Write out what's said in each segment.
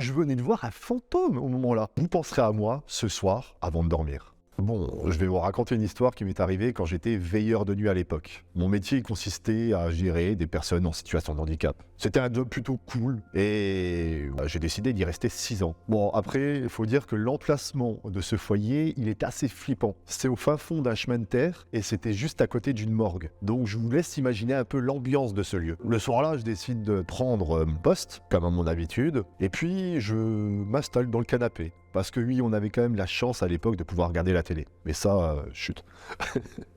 je venais de voir un fantôme au moment-là. Vous penserez à moi ce soir avant de dormir. Bon, je vais vous raconter une histoire qui m'est arrivée quand j'étais veilleur de nuit à l'époque. Mon métier consistait à gérer des personnes en situation de handicap. C'était un job plutôt cool et j'ai décidé d'y rester 6 ans. Bon, après, il faut dire que l'emplacement de ce foyer, il est assez flippant. C'est au fin fond d'un chemin de terre et c'était juste à côté d'une morgue. Donc je vous laisse imaginer un peu l'ambiance de ce lieu. Le soir-là, je décide de prendre mon poste, comme à mon habitude, et puis je m'installe dans le canapé. Parce que oui, on avait quand même la chance à l'époque de pouvoir regarder la télé. Mais ça, chut.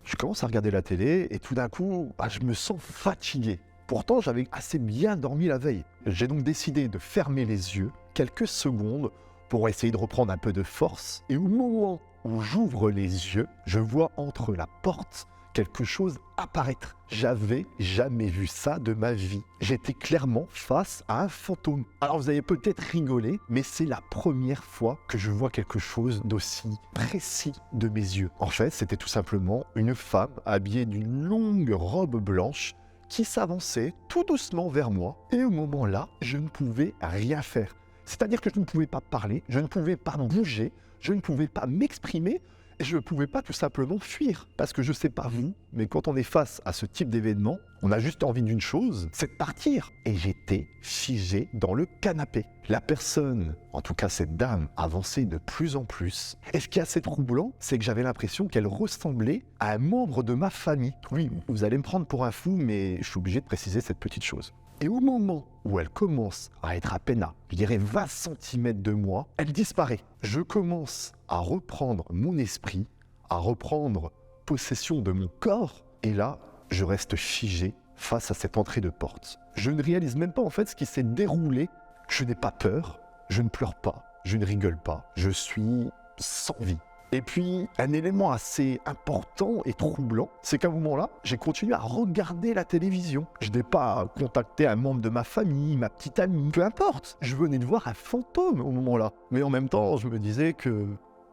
Je commence à regarder la télé et tout d'un coup, je me sens fatigué. Pourtant, j'avais assez bien dormi la veille. J'ai donc décidé de fermer les yeux quelques secondes pour essayer de reprendre un peu de force. Et au moment où j'ouvre les yeux, je vois entre la porte quelque chose apparaître. J'avais jamais vu ça de ma vie. J'étais clairement face à un fantôme. Alors vous allez peut-être rigoler, mais c'est la première fois que je vois quelque chose d'aussi précis de mes yeux. En fait, c'était tout simplement une femme habillée d'une longue robe blanche qui s'avançait tout doucement vers moi. Et au moment-là, je ne pouvais rien faire. C'est-à-dire que je ne pouvais pas parler, je ne pouvais pas bouger, je ne pouvais pas m'exprimer. Je ne pouvais pas tout simplement fuir, parce que je ne sais pas vous, mais quand on est face à ce type d'événement, on a juste envie d'une chose, c'est de partir. Et j'étais figé dans le canapé. La personne, en tout cas cette dame, avançait de plus en plus. Et ce qui est assez troublant, c'est que j'avais l'impression qu'elle ressemblait à un membre de ma famille. Oui, vous allez me prendre pour un fou, mais je suis obligé de préciser cette petite chose. Et au moment où elle commence à être à peine à, je dirais, 20 cm de moi, elle disparaît. Je commence à reprendre mon esprit, à reprendre possession de mon corps. Et là, je reste figé face à cette entrée de porte. Je ne réalise même pas en fait ce qui s'est déroulé. Je n'ai pas peur, je ne pleure pas, je ne rigole pas. Je suis sans vie. Et puis, un élément assez important et troublant, c'est qu'à un moment-là, j'ai continué à regarder la télévision. Je n'ai pas contacté un membre de ma famille, ma petite amie, peu importe. Je venais de voir un fantôme au moment-là. Mais en même temps, je me disais que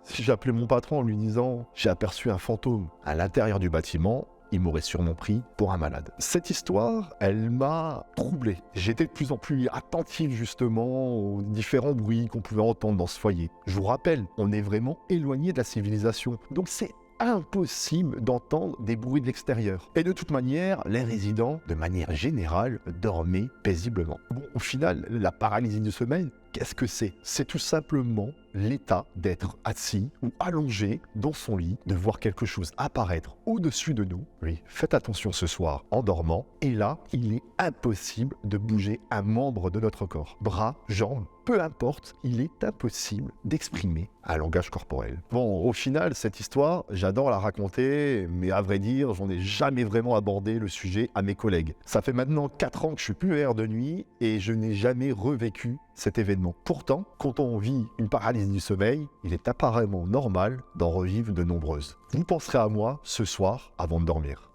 si j'appelais mon patron en lui disant « j'ai aperçu un fantôme à l'intérieur du bâtiment », il m'aurait sûrement pris pour un malade. Cette histoire, elle m'a troublé. J'étais de plus en plus attentif justement aux différents bruits qu'on pouvait entendre dans ce foyer. Je vous rappelle, on est vraiment éloigné de la civilisation. Donc c'est impossible d'entendre des bruits de l'extérieur. Et de toute manière, les résidents, de manière générale, dormaient paisiblement. Bon, au final, la paralysie du sommeil, qu'est-ce que c'est? C'est tout simplement l'état d'être assis ou allongé dans son lit, de voir quelque chose apparaître au-dessus de nous. Oui, faites attention ce soir en dormant. Et là, il est impossible de bouger un membre de notre corps. Bras, jambes, peu importe, il est impossible d'exprimer un langage corporel. Bon, au final, cette histoire, j'adore la raconter, mais à vrai dire, j'en ai jamais vraiment abordé le sujet à mes collègues. Ça fait maintenant 4 ans que je suis plus veilleur de nuit et je n'ai jamais revécu cet événement. Pourtant, quand on vit une paralysie du sommeil, il est apparemment normal d'en revivre de nombreuses. Vous penserez à moi ce soir avant de dormir.